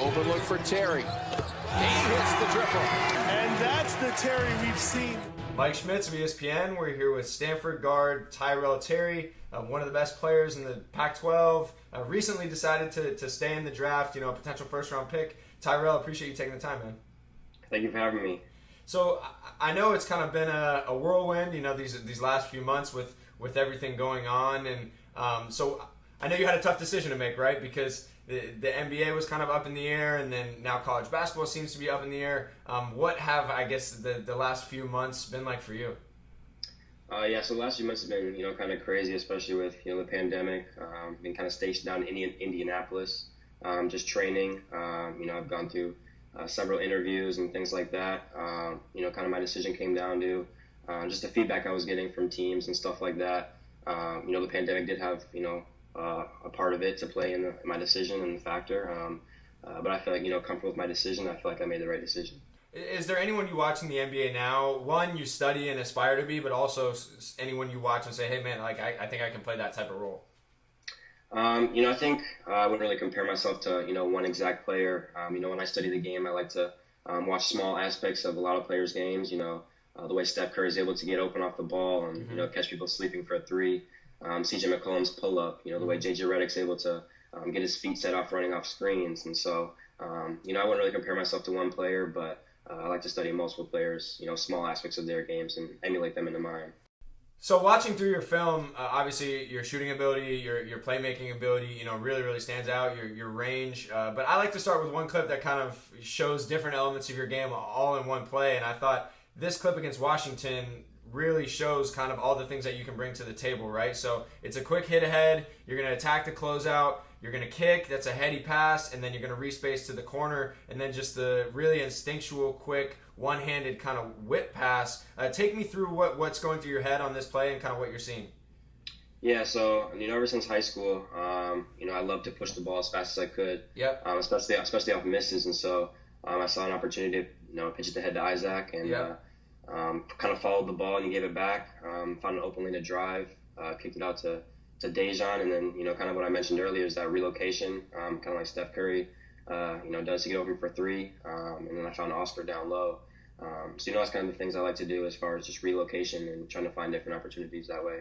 Open look for Terry. He hits the triple. And that's the Terry we've seen. Mike Schmitz of ESPN. We're here with Stanford guard Tyrell Terry, one of the best players in the Pac-12. Recently decided to stay in the draft, a potential first-round pick. Tyrell, appreciate you taking the time, man. Thank you for having me. So I know it's kind of been a whirlwind, these last few months with everything going on. And so I know you had a tough decision to make, right? Because the NBA was kind of up in the air, and then now college basketball seems to be up in the air. What have, I guess, the last few months been like for you? So the last few months have been, kind of crazy, especially with, the pandemic. Been kind of stationed down in Indianapolis, just training. I've gone through several interviews and things like that. Kind of my decision came down to just the feedback I was getting from teams and stuff like that. The pandemic did have, a part of it to play in my decision and the factor. But I feel like, comfortable with my decision. I feel like I made the right decision. Is there anyone you watch in the NBA now, one, you study and aspire to be, but also anyone you watch and say, hey, man, I think I can play that type of role? I think I wouldn't really compare myself to, one exact player. When I study the game, I like to watch small aspects of a lot of players' games, the way Steph Curry is able to get open off the ball and, catch people sleeping for a three. CJ McCollum's pull-up, the way JJ Redick's able to get his feet set off running off screens. And so, I wouldn't really compare myself to one player, but I like to study multiple players, small aspects of their games and emulate them into mine. So watching through your film, obviously your shooting ability, your playmaking ability, really, really stands out, your range. But I like to start with one clip that kind of shows different elements of your game all in one play. And I thought this clip against Washington really shows kind of all the things that you can bring to the table, right? So it's a quick hit ahead. You're going to attack the closeout. You're going to kick. That's a heady pass. And then you're going to respace to the corner. And then just the really instinctual, quick, one-handed kind of whip pass. Take me through what's going through your head on this play and kind of what you're seeing. Yeah, so, ever since high school, I loved to push the ball as fast as I could. Yep. Especially off misses. And so I saw an opportunity to, pitch it to head to Isaac and kind of followed the ball and he gave it back. Found an open lane to drive, kicked it out to Dejan, and then, kind of what I mentioned earlier is that relocation, kind of like Steph Curry, does to get open for three. And then I found Oscar down low. So, that's kind of the things I like to do as far as just relocation and trying to find different opportunities that way.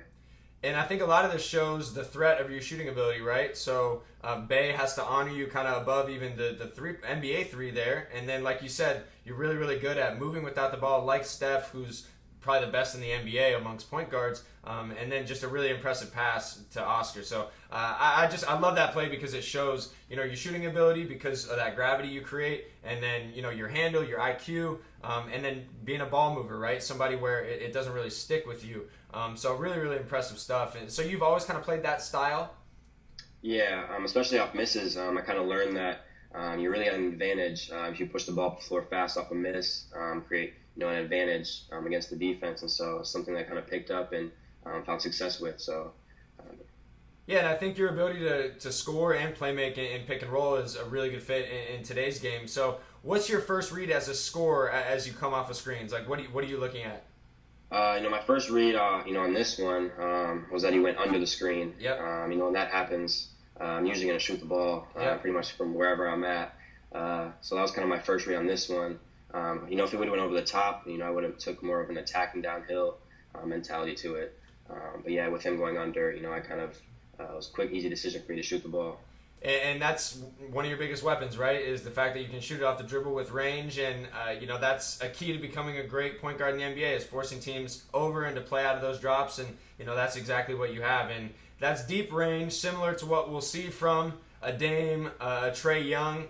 And I think a lot of this shows the threat of your shooting ability, right? So Bay has to honor you kind of above even the three, NBA three there. And then, like you said, you're really, really good at moving without the ball, like Steph, who's probably the best in the NBA amongst point guards. And then just a really impressive pass to Oscar. So I love that play because it shows, your shooting ability because of that gravity you create. And then, your handle, your IQ, and then being a ball mover, right? Somebody where it doesn't really stick with you. So really, really impressive stuff. And so you've always kind of played that style? Yeah, especially off misses. I kind of learned that you really have an advantage if you push the ball up the floor fast off a miss, create an advantage against the defense. And so it's something that I kind of picked up and found success with. So. Yeah, and I think your ability to score and play make and pick and roll is a really good fit in today's game. So what's your first read as a scorer as you come off of screens? Like, what are you looking at? My first read, on this one was that he went under the screen. Yep. When that happens, I'm usually going to shoot the ball pretty much from wherever I'm at. So that was kind of my first read on this one. If it would have went over the top, I would have took more of an attacking downhill mentality to it. But yeah, with him going under, I kind of it was a quick, easy decision for me to shoot the ball. And that's one of your biggest weapons, right, is the fact that you can shoot it off the dribble with range. And, that's a key to becoming a great point guard in the NBA is forcing teams over and to play out of those drops. And, that's exactly what you have. And that's deep range, similar to what we'll see from a Dame, a Trae Young.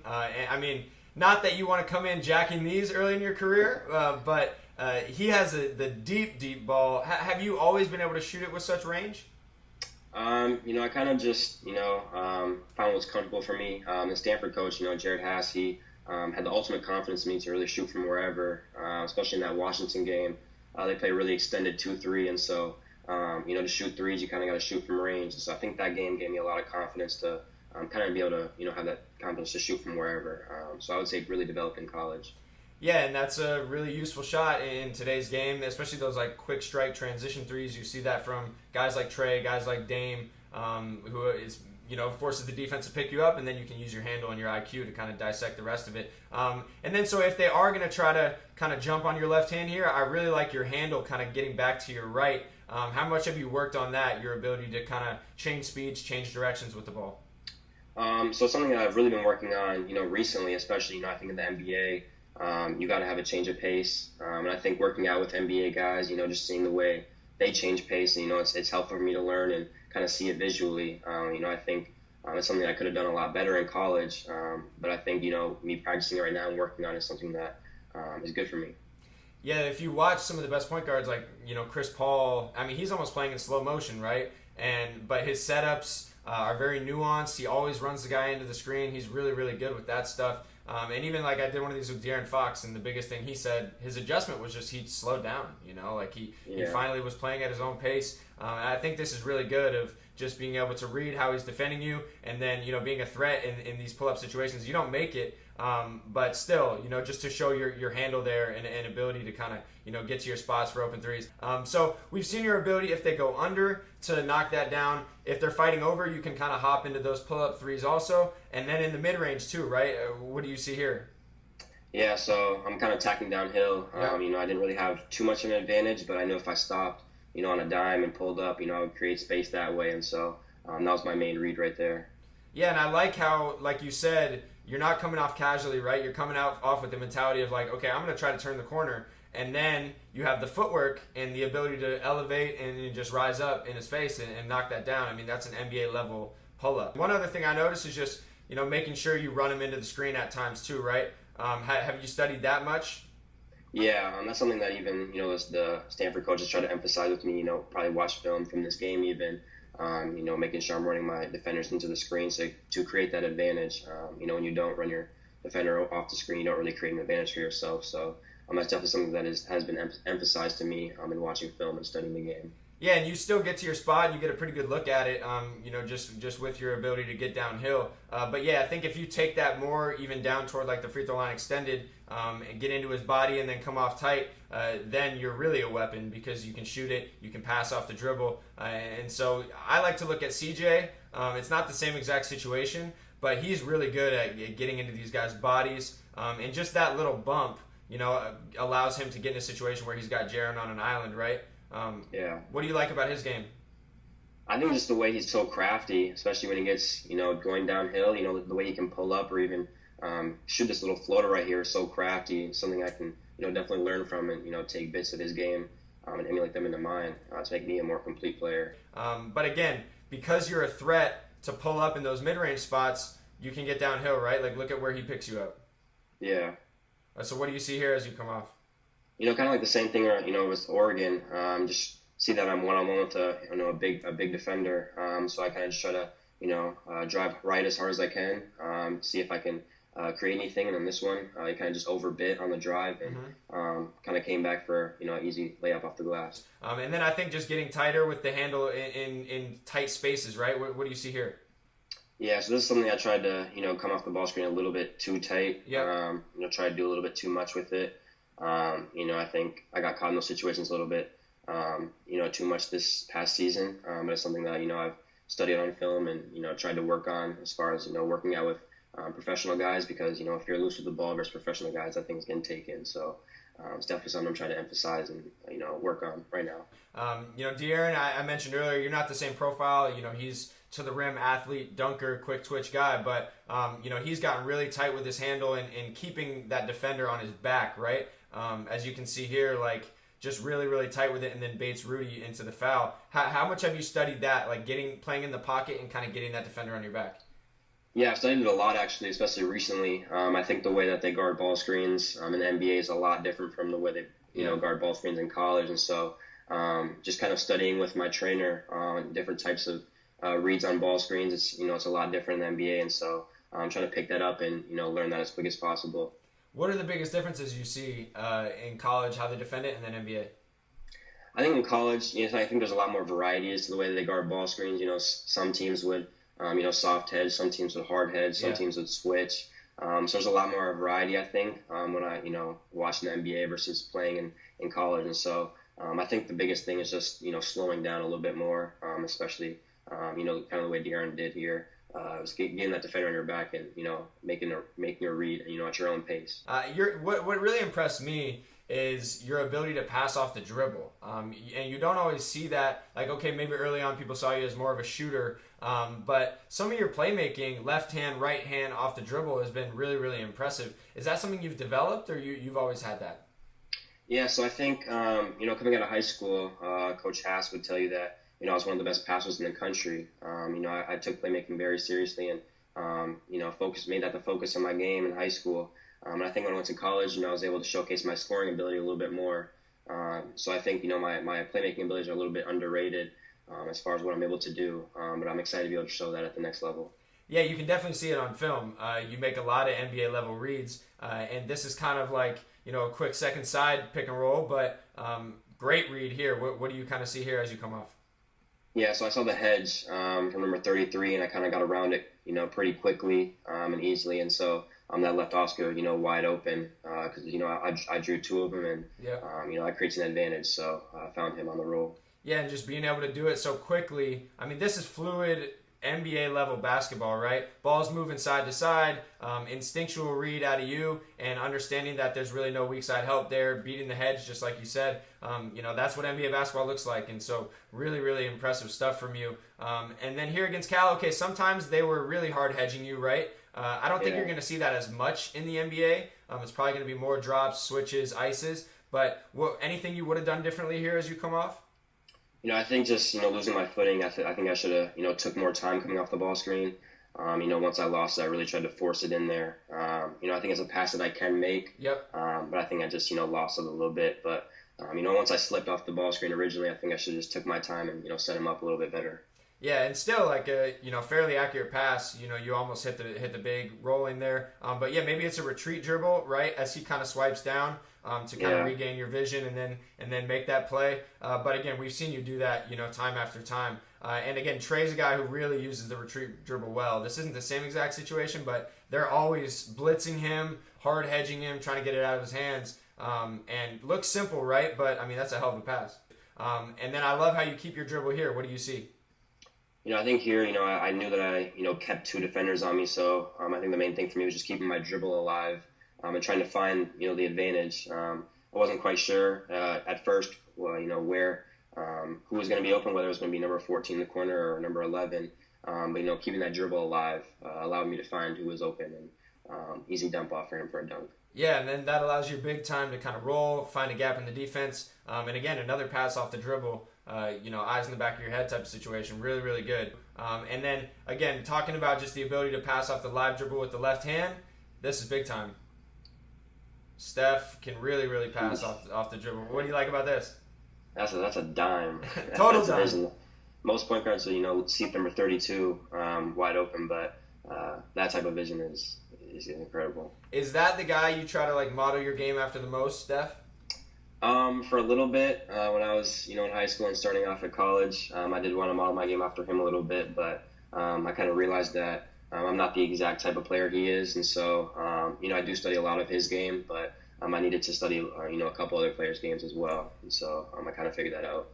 Not that you want to come in jacking these early in your career, but he has the deep, deep ball. Have you always been able to shoot it with such range? I kind of just, found what was comfortable for me. The Stanford coach, Jared Hass, he had the ultimate confidence in me to really shoot from wherever, especially in that Washington game. They play really extended 2-3, and so, to shoot threes, you kind of got to shoot from range. So I think that game gave me a lot of confidence to kind of be able to, have that confidence to shoot from wherever. So I would say it really developed in college. Yeah, and that's a really useful shot in today's game, especially those like quick strike transition threes. You see that from guys like Trae, guys like Dame, who is forces the defense to pick you up, and then you can use your handle and your IQ to kind of dissect the rest of it. And then so if they are going to try to kind of jump on your left hand here, I really like your handle kind of getting back to your right. How much have you worked on that, your ability to kind of change speeds, change directions with the ball? So something that I've really been working on, recently, especially, I think in the NBA, you got to have a change of pace. And I think working out with NBA guys, just seeing the way they change pace, and, it's helpful for me to learn and kind of see it visually. I think it's something I could have done a lot better in college. But I think, me practicing it right now and working on it is something that is good for me. Yeah, if you watch some of the best point guards like, Chris Paul, I mean, he's almost playing in slow motion, right? But his setups are very nuanced. He always runs the guy into the screen. He's really, really good with that stuff. And even like I did one of these with De'Aaron Fox, and the biggest thing he said, his adjustment was just he slowed down. He finally was playing at his own pace. And I think this is really good of just being able to read how he's defending you, and then being a threat in these pull-up situations. You don't make it, but still, just to show your handle there and ability to kind of get to your spots for open threes. So we've seen your ability if they go under to knock that down. If they're fighting over, you can kind of hop into those pull-up threes also, and then in the mid-range too, right? What do you see here? Yeah, so I'm kind of tacking downhill. Yeah. I didn't really have too much of an advantage, but I knew if I stopped, on a dime and pulled up, I would create space that way, and so that was my main read right there. Yeah, and I like how, like you said, you're not coming off casually, right? You're coming off with the mentality of like, okay, I'm going to try to turn the corner. And then you have the footwork and the ability to elevate and just rise up in his face and knock that down. I mean, that's an NBA level pull-up. One other thing I noticed is just, making sure you run him into the screen at times too, right? Have you studied that much? Yeah, that's something that even, the Stanford coaches try to emphasize with me, probably watch film from this game even. Making sure I'm running my defenders into the screen to create that advantage. When you don't run your defender off the screen, you don't really create an advantage for yourself. So that's definitely something that has been emphasized to me in watching film and studying the game. Yeah, and you still get to your spot and you get a pretty good look at it, just with your ability to get downhill. But yeah, I think if you take that more even down toward like the free throw line extended and get into his body and then come off tight, then you're really a weapon because you can shoot it, you can pass off the dribble. And so I like to look at CJ. It's not the same exact situation, but he's really good at getting into these guys' bodies. And just that little bump, allows him to get in a situation where he's got Jaren on an island, right? Yeah. What do you like about his game? I think just the way he's so crafty, especially when he gets, going downhill, the way he can pull up or even shoot this little floater right here is so crafty. It's something I can, definitely learn from and, take bits of his game and emulate them into mine to make me a more complete player. But again, because you're a threat to pull up in those mid-range spots, you can get downhill, right? Like, look at where he picks you up. Yeah. So what do you see here as you come off? Kind of like the same thing, with Oregon. Just see that I'm one-on-one with a big defender. So I kind of just try to, drive right as hard as I can. See if I can create anything. And then this one, I kind of just overbit on the drive and kind of came back for easy layup off the glass. And then I think just getting tighter with the handle in tight spaces, right? What do you see here? Yeah, so this is something I tried to, come off the ball screen a little bit too tight. Yeah. Try to do a little bit too much with it. I think I got caught in those situations a little bit, too much this past season. But it's something that, I've studied on film and, tried to work on as far as, working out with professional guys because, if you're loose with the ball versus professional guys, I think it's getting taken. So it's definitely something I'm trying to emphasize and, work on right now. De'Aaron, I mentioned earlier, you're not the same profile. He's to the rim athlete, dunker, quick twitch guy, but, he's gotten really tight with his handle and keeping that defender on his back, right? As you can see here, like just really, really tight with it, and then baits Rudy into the foul. How much have you studied that, like playing in the pocket and kind of getting that defender on your back? Yeah, I've studied it a lot actually, especially recently. I think the way that they guard ball screens in the NBA is a lot different from the way they guard ball screens in college, and so just kind of studying with my trainer on different types of reads on ball screens. It's a lot different in the NBA, and so I'm trying to pick that up and learn that as quick as possible. What are the biggest differences you see in college, how they defend it, and then NBA? I think in college, I think there's a lot more variety as to the way that they guard ball screens. Some teams would, soft hedge, some teams would hard hedge, some teams would switch. So there's a lot more variety, I think, when I, watching the NBA versus playing in college. And so I think the biggest thing is just, slowing down a little bit more, especially, kind of the way De'Aaron did here. it was getting that defender on your back and, making a read, at your own pace. What really impressed me is your ability to pass off the dribble. And you don't always see that. Like, okay, maybe early on people saw you as more of a shooter, but some of your playmaking, left hand, right hand off the dribble has been really, really impressive. Is that something you've developed, or you've always had that? Yeah, so I think, coming out of high school, Coach Hass would tell you that, I was one of the best passers in the country. I took playmaking very seriously and, made that the focus of my game in high school. And I think when I went to college, I was able to showcase my scoring ability a little bit more. So I think, my playmaking abilities are a little bit underrated as far as what I'm able to do. But I'm excited to be able to show that at the next level. Yeah, you can definitely see it on film. You make a lot of NBA level reads, and this is kind of like, a quick second side pick and roll, but great read here. What do you kind of see here as you come off? Yeah, so I saw the hedge from number 33, and I kind of got around it, pretty quickly and easily. And so that left Oscar, wide open because, I drew two of them, and, that creates an advantage. So I found him on the roll. Yeah, and just being able to do it so quickly. I mean, this is fluid NBA level basketball, right? Balls moving side to side, instinctual read out of you, and understanding that there's really no weak side help there, beating the hedge, just like you said. That's what NBA basketball looks like, and so really, really impressive stuff from you. And then here against Cal, okay, sometimes they were really hard hedging you, right? I don't think you're going to see that as much in the NBA. It's probably going to be more drops, switches, ices, but anything you would have done differently here as you come off? I think just, losing my footing, I think I should have, took more time coming off the ball screen. Once I lost it, I really tried to force it in there. I think it's a pass that I can make. Yep. But I think I just, lost it a little bit. But, once I slipped off the ball screen originally, I think I should have just took my time and, set him up a little bit better. Yeah, and still like a fairly accurate pass. You almost hit the big rolling there. But yeah, maybe it's a retreat dribble, right? As he kind of swipes down to kind of regain your vision and then make that play. But again, we've seen you do that, time after time. And again, Trey's a guy who really uses the retreat dribble well. This isn't the same exact situation, but they're always blitzing him, hard hedging him, trying to get it out of his hands. And looks simple, right? But I mean, that's a hell of a pass. And then I love how you keep your dribble here. What do you see? I think here, I knew that I, kept two defenders on me. So I think the main thing for me was just keeping my dribble alive and trying to find, the advantage. I wasn't quite sure at first, where, who was going to be open, whether it was going to be number 14 in the corner or number 11. But, keeping that dribble alive allowed me to find who was open and easy dump off for him for a dunk. Yeah, and then that allows you big time to kind of roll, find a gap in the defense. And again, another pass off the dribble. Eyes in the back of your head type of situation. Really, really good. And then, again, talking about just the ability to pass off the live dribble with the left hand, this is big time. Steph can really, really pass off the dribble. What do you like about this? That's a dime. Total dime. Most point guards are, seat number 32 wide open, but that type of vision is incredible. Is that the guy you try to, model your game after the most, Steph? For a little bit, when I was, in high school and starting off at college, I did want to model my game after him a little bit, but I kind of realized that I'm not the exact type of player he is, and so, I do study a lot of his game, but I needed to study, a couple other players' games as well, and so I kind of figured that out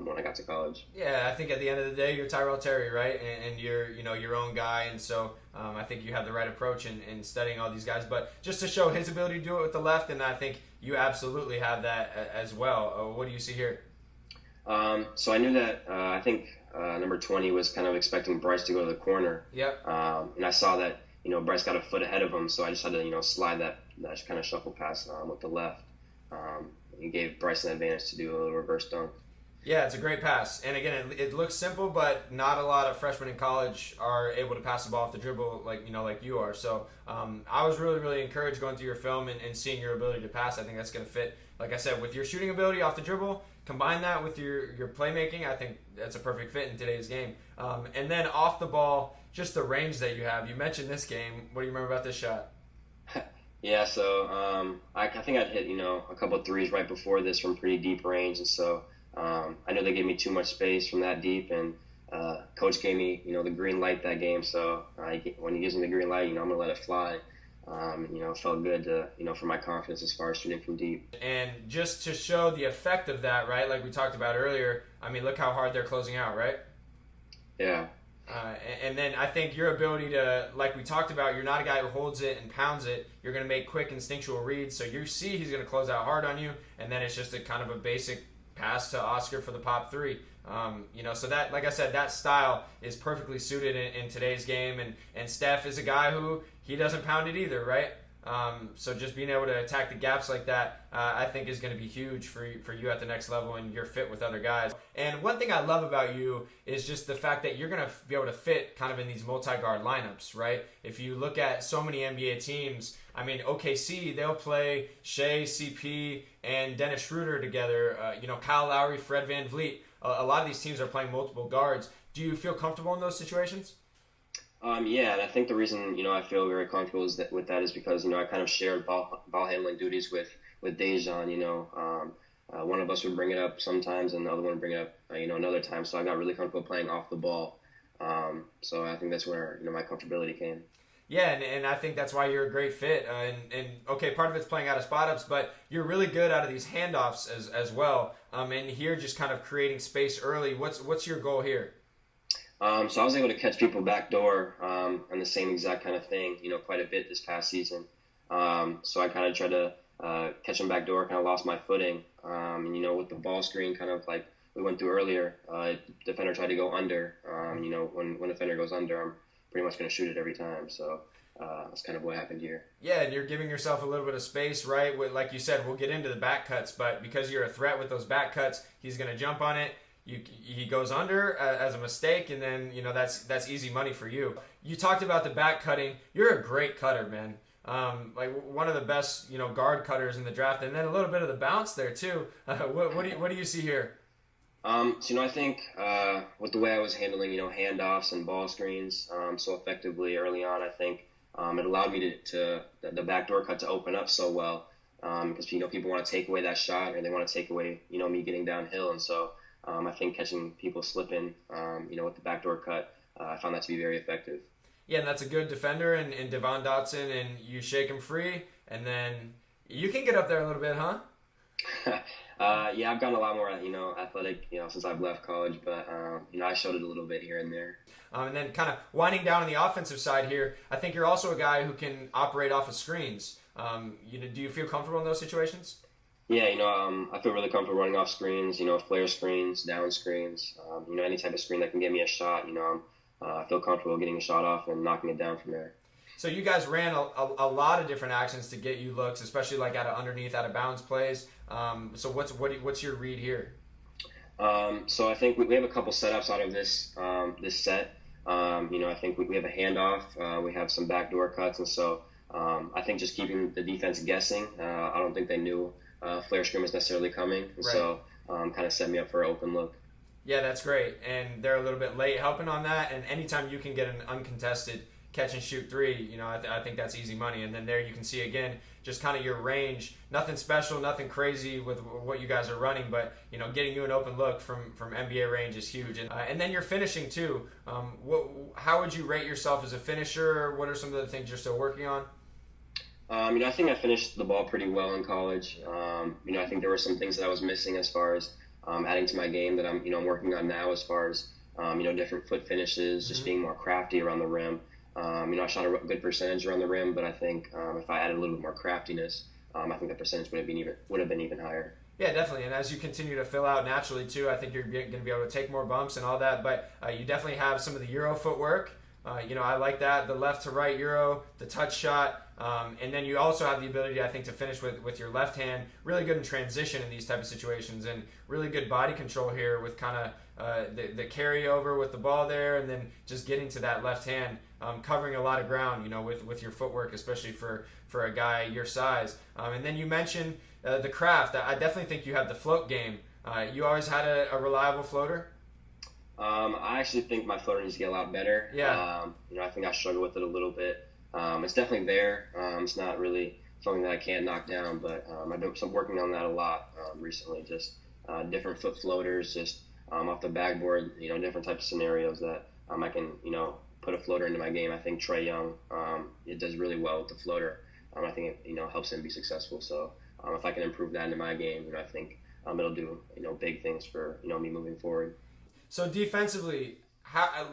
when I got to college. Yeah, I think at the end of the day, you're Tyrell Terry, right? And you're, your own guy, and so I think you have the right approach in studying all these guys. But just to show his ability to do it with the left, and I think you absolutely have that as well. What do you see here? So I knew that I think number 20 was kind of expecting Bryce to go to the corner. Yep. And I saw that, Bryce got a foot ahead of him, so I just had to, slide that kind of shuffle pass with the left. It gave Bryce an advantage to do a little reverse dunk. Yeah, it's a great pass. And again, it looks simple, but not a lot of freshmen in college are able to pass the ball off the dribble like you are. So I was really, really encouraged going through your film and seeing your ability to pass. I think that's going to fit, like I said, with your shooting ability off the dribble. Combine that with your playmaking. I think that's a perfect fit in today's game. And then off the ball, just the range that you have. You mentioned this game. What do you remember about this shot? Yeah, so I think I'd hit, a couple of threes right before this from pretty deep range. And so I know they gave me too much space from that deep, and coach gave me, the green light that game. So when he gives me the green light, I'm going to let it fly. It felt good to, for my confidence as far as shooting from deep. And just to show the effect of that, right, like we talked about earlier, I mean, look how hard they're closing out, right? Yeah. And then I think your ability to, like we talked about, you're not a guy who holds it and pounds it. You're going to make quick instinctual reads. So you see he's going to close out hard on you, and then it's just a kind of a basic pass to Oscar for the pop three. So that, like I said, that style is perfectly suited in today's game. And Steph is a guy who he doesn't pound it either, right? So just being able to attack the gaps like that, I think is going to be huge for you at the next level and your fit with other guys. And one thing I love about you is just the fact that you're going to be able to fit kind of in these multi-guard lineups, right? If you look at so many NBA teams, I mean, OKC, they'll play Shea, CP, and Dennis Schroeder together. Kyle Lowry, Fred VanVleet. A lot of these teams are playing multiple guards. Do you feel comfortable in those situations? Yeah, and I think the reason I feel very comfortable with that is because I kind of shared ball handling duties with Dejan. One of us would bring it up sometimes, and the other one would bring it up another time. So I got really comfortable playing off the ball. So I think that's where my comfortability came. Yeah, and I think that's why you're a great fit. And okay, part of it's playing out of spot ups, but you're really good out of these handoffs as well. And here, just kind of creating space early. What's your goal here? So I was able to catch people backdoor on the same exact kind of thing, quite a bit this past season. So I kind of tried to catch them backdoor, kind of lost my footing. With the ball screen, kind of like we went through earlier, defender tried to go under. When a defender goes under, I'm pretty much going to shoot it every time. So that's kind of what happened here. Yeah, and you're giving yourself a little bit of space, right? Like you said, we'll get into the back cuts, but because you're a threat with those back cuts, he's going to jump on it. He goes under as a mistake, and then that's easy money for you. You talked about the back cutting. You're a great cutter, man. Like one of the best guard cutters in the draft, and then a little bit of the bounce there too. What do you see here? I think with the way I was handling handoffs and ball screens so effectively early on, I think it allowed me to the backdoor cut to open up so well because people want to take away that shot, or they want to take away me getting downhill, and so. I think catching people slipping, with the backdoor cut, I found that to be very effective. Yeah, and that's a good defender in Devon Dotson, and you shake him free, and then you can get up there a little bit, huh? Yeah, I've gotten a lot more, athletic, since I've left college, but, I showed it a little bit here and there. And then kind of winding down on the offensive side here, I think you're also a guy who can operate off of screens. Do you feel comfortable in those situations? Yeah, I feel really comfortable running off screens, flare screens, down screens, any type of screen that can get me a shot, I feel comfortable getting a shot off and knocking it down from there. So you guys ran a lot of different actions to get you looks, especially like out of underneath, out of bounds plays. So what's your read here? So I think we have a couple setups out of this set. I think we have a handoff, we have some backdoor cuts, and so I think just keeping the defense guessing. I don't think they knew flare screen was necessarily coming, and right. So kind of set me up for an open look. Yeah, that's great, and they're a little bit late helping on that. And anytime you can get an uncontested catch and shoot three, I think that's easy money. And then there you can see again just kind of your range. Nothing special, nothing crazy with what you guys are running, but getting you an open look from NBA range is huge. And then you're finishing too. How would you rate yourself as a finisher? What are some of the things you're still working on? I think I finished the ball pretty well in college. I think there were some things that I was missing as far as adding to my game that I'm working on now, as far as different foot finishes, just being more crafty around the rim. I shot a good percentage around the rim, but I think if I added a little bit more craftiness, I think the percentage would have been even higher. Yeah, definitely. And as you continue to fill out naturally too, I think you're going to be able to take more bumps and all that. But you definitely have some of the Euro footwork. I like that, the left to right Euro, the touch shot. And then you also have the ability, I think, to finish with your left hand. Really good in transition in these type of situations, and really good body control here with kind of the carryover with the ball there, and then just getting to that left hand, covering a lot of ground, with your footwork, especially for a guy your size. And then you mentioned the craft. I definitely think you have the float game. You always had a reliable floater? I actually think my floater needs to get a lot better. Yeah. I think I struggle with it a little bit. It's definitely there. It's not really something that I can't knock down, but I've been working on that a lot recently. Just different foot floaters, just off the backboard, different types of scenarios that I can, put a floater into my game. I think Trae Young, it does really well with the floater. I think it, helps him be successful. So if I can improve that into my game, I think it'll do, big things for, me moving forward. So defensively,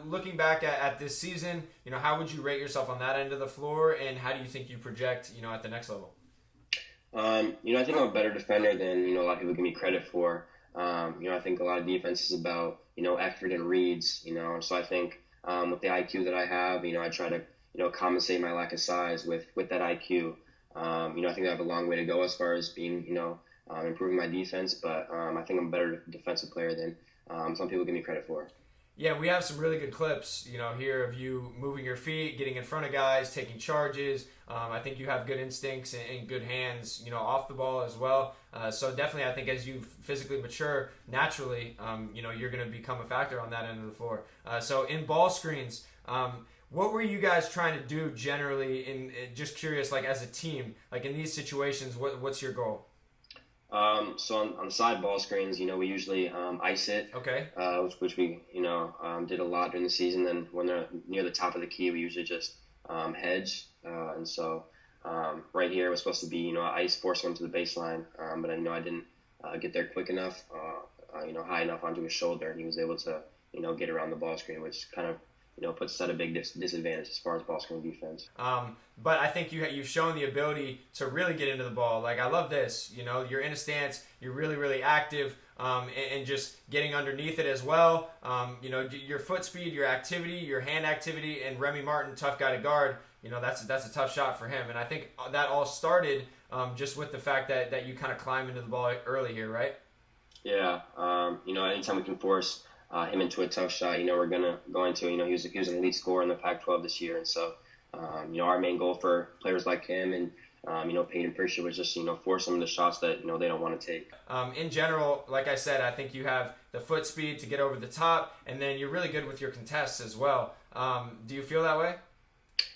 looking back at this season, how would you rate yourself on that end of the floor, and how do you think you project, at the next level? I think I'm a better defender than, a lot of people give me credit for. I think a lot of defense is about, effort and reads, so I think with the IQ that I have, I try to, compensate my lack of size with that IQ. I think I have a long way to go as far as being, improving my defense, but I think I'm a better defensive player than some people give me credit for. Yeah, we have some really good clips, here of you moving your feet, getting in front of guys, taking charges. I think you have good instincts and good hands, off the ball as well. So definitely, I think as you physically mature, naturally, you're going to become a factor on that end of the floor. So in ball screens, what were you guys trying to do generally? Just curious, like as a team, like in these situations, what's your goal? So on the side ball screens, we usually ice it. Okay. Which we, did a lot during the season. Then when they're near the top of the key, we usually just hedge. And so right here it was supposed to be, ice force him to the baseline. But I didn't get there quick enough, high enough onto his shoulder. And he was able to, get around the ball screen, which kind of, puts us at a big disadvantage as far as ball screen defense. But I think you've shown the ability to really get into the ball. Like, I love this. You're in a stance, you're really, really active, and just getting underneath it as well. Your foot speed, your activity, your hand activity, and Remy Martin, tough guy to guard, that's a tough shot for him. And I think that all started just with the fact that you kind of climb into the ball early here, right? Yeah. Anytime we can force him into a tough shot, we're going to, he was an elite scorer in the Pac-12 this year. And so, our main goal for players like him and, Peyton Pritchard was just, force some of the shots that, they don't want to take. In general, like I said, I think you have the foot speed to get over the top, and then you're really good with your contests as well. Do you feel that way?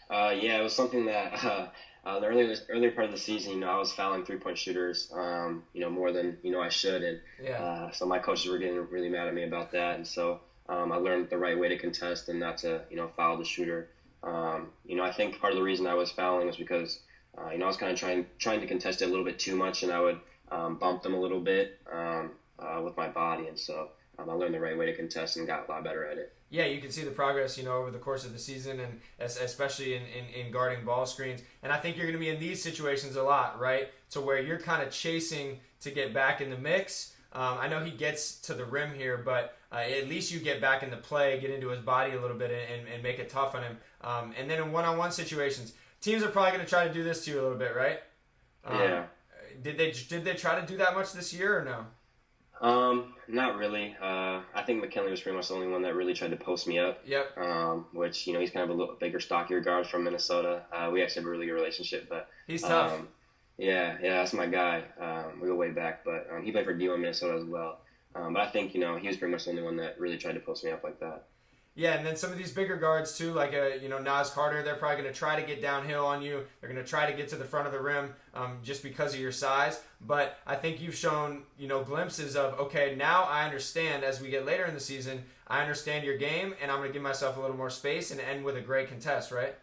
Yeah, it was something that the earlier part of the season, I was fouling 3-point shooters, more than, I should. And so my coaches were getting really mad at me about that. And so I learned the right way to contest and not to, foul the shooter. I think part of the reason I was fouling was because, I was kind of trying to contest it a little bit too much, and I would bump them a little bit with my body. And so I learned the right way to contest and got a lot better at it. Yeah, you can see the progress, over the course of the season, and especially in guarding ball screens. And I think you're going to be in these situations a lot, right? To where you're kind of chasing to get back in the mix. I know he gets to the rim here, but at least you get back into play, get into his body a little bit, and make it tough on him. And then in one-on-one situations, teams are probably going to try to do this to you a little bit, right? Yeah. Did they try to do that much this year or no? Not really. I think McKinley was pretty much the only one that really tried to post me up. Yep. Which, he's kind of a little bigger, stockier guard from Minnesota. We actually have a really good relationship, but he's tough. Yeah, that's my guy. We go way back, but he played for D1 Minnesota as well. But I think, he was pretty much the only one that really tried to post me up like that. Yeah, and then some of these bigger guards too, like Nas Carter, they're probably going to try to get downhill on you. They're going to try to get to the front of the rim just because of your size. But I think you've shown, glimpses of, okay, now I understand as we get later in the season, I understand your game, and I'm going to give myself a little more space and end with a great contest, right?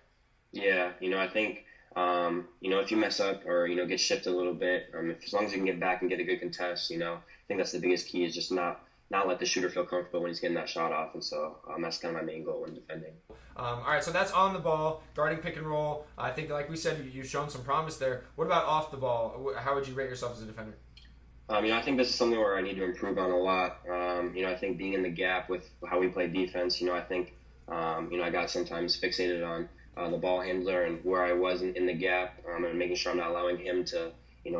Yeah, I think, if you mess up or, get shifted a little bit, as long as you can get back and get a good contest, I think that's the biggest key is just not let the shooter feel comfortable when he's getting that shot off. And so that's kind of my main goal when defending. All right, so that's on the ball, guarding pick and roll. I think, like we said, you've shown some promise there. What about off the ball? How would you rate yourself as a defender? I think this is something where I need to improve on a lot. I think being in the gap with how we play defense, I think, I got sometimes fixated on the ball handler and where I was in the gap and making sure I'm not allowing him to,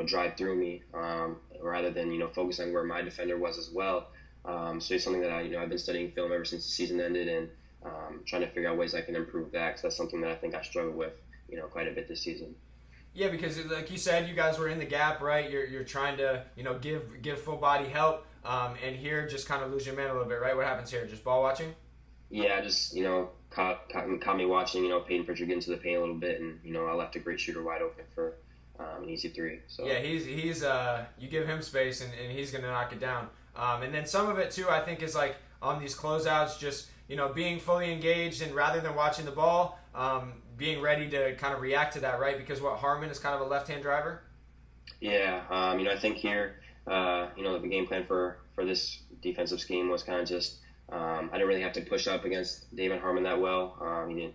drive through me rather than, focus on where my defender was as well. So it's something that I've been studying film ever since the season ended and trying to figure out ways I can improve that because that's something that I think I struggled with, quite a bit this season. Yeah, because like you said, you guys were in the gap, right? You're trying to, give full body help, and here just kind of lose your man a little bit, right? What happens here? Just ball watching? Yeah, just, caught me watching, Peyton Pritchard get into the paint a little bit, and, I left a great shooter wide open for an easy three. So yeah, he's you give him space, and he's going to knock it down. And then some of it, too, I think is like on these closeouts, just, being fully engaged and rather than watching the ball, being ready to kind of react to that, right? Because Harmon is kind of a left-hand driver? Yeah, I think here, the game plan for this defensive scheme was kind of just, I didn't really have to push up against David Harmon that well. He didn't.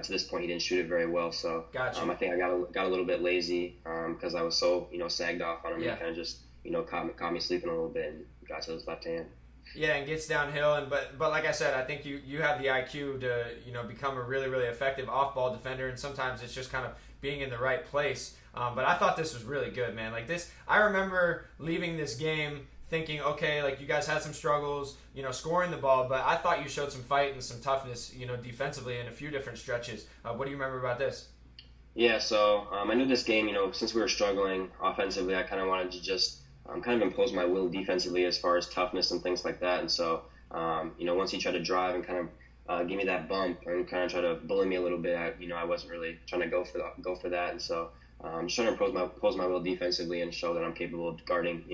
To this point, he didn't shoot it very well. So Gotcha. I think I got a little bit lazy because I was so sagged off on him. Yeah. He kind of just caught me sleeping a little bit and got to his left hand. Yeah, and gets downhill, and but like I said, I think you have the IQ to become a really, really effective off-ball defender, and sometimes it's just kind of being in the right place. But I thought this was really good, man. Like this, I remember leaving this game thinking, okay, like you guys had some struggles, scoring the ball, but I thought you showed some fight and some toughness, defensively in a few different stretches. What do you remember about this? Yeah, so I knew this game, since we were struggling offensively, I kind of wanted to just kind of impose my will defensively as far as toughness and things like that. And so, once he tried to drive and kind of give me that bump and kind of try to bully me a little bit, I wasn't really trying to go for that. And so, just trying to impose my will defensively and show that I'm capable of guarding,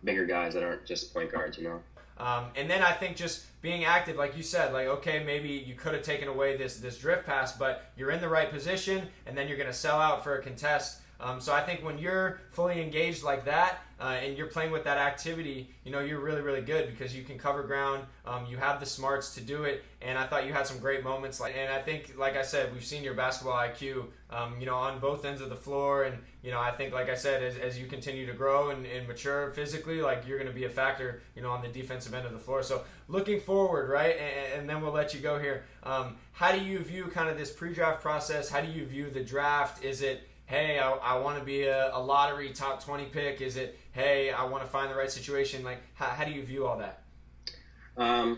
bigger guys that aren't just point guards, And then I think just being active, like you said, like, okay, maybe you could have taken away this drift pass, but you're in the right position, and then you're going to sell out for a contest. So I think when you're fully engaged like that, and you're playing with that activity, you're really, really good because you can cover ground. You have the smarts to do it, and I thought you had some great moments. And I think, like I said, we've seen your basketball IQ, on both ends of the floor. And I think, like I said, as you continue to grow and mature physically, like you're going to be a factor, on the defensive end of the floor. So looking forward, right? And then we'll let you go here. How do you view kind of this pre-draft process? How do you view the draft? Is it, hey, I want to be a lottery top 20 pick? Is it, hey, I want to find the right situation? Like, how do you view all that?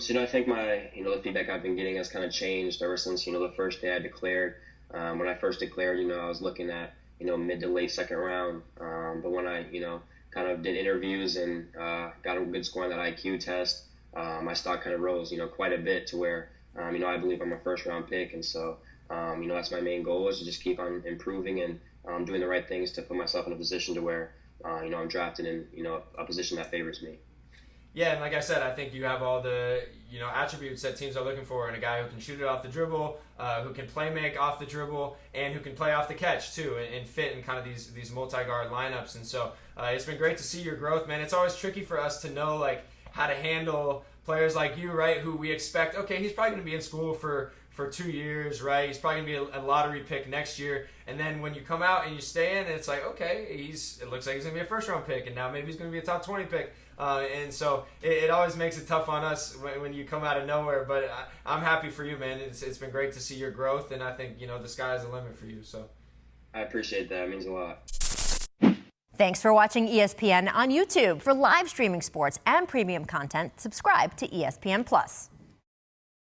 So, I think my, the feedback I've been getting has kind of changed ever since, the first day I declared. When I first declared, I was looking at, mid to late second round. But when I, kind of did interviews and got a good score on that IQ test, my stock kind of rose, quite a bit to where, I believe I'm a first round pick. And so, that's my main goal is to just keep on improving and doing the right things to put myself in a position to where, I'm drafted in, a position that favors me. Yeah, and like I said, I think you have all the attributes that teams are looking for in a guy who can shoot it off the dribble, who can play make off the dribble, and who can play off the catch too, and fit in kind of these multi-guard lineups. And so it's been great to see your growth, man. It's always tricky for us to know like how to handle players like you, right? Who we expect, okay, he's probably going to be in school for 2 years, right? He's probably going to be a lottery pick next year. And then when you come out and you stay in, it's like, okay, it looks like he's going to be a first-round pick, and now maybe he's going to be a top 20 pick. And so it always makes it tough on us when you come out of nowhere. But I'm happy for you, man. It's been great to see your growth, and I think, the sky is the limit for you. So I appreciate that. It means a lot. Thanks for watching ESPN on YouTube. For live streaming sports and premium content, subscribe to ESPN+.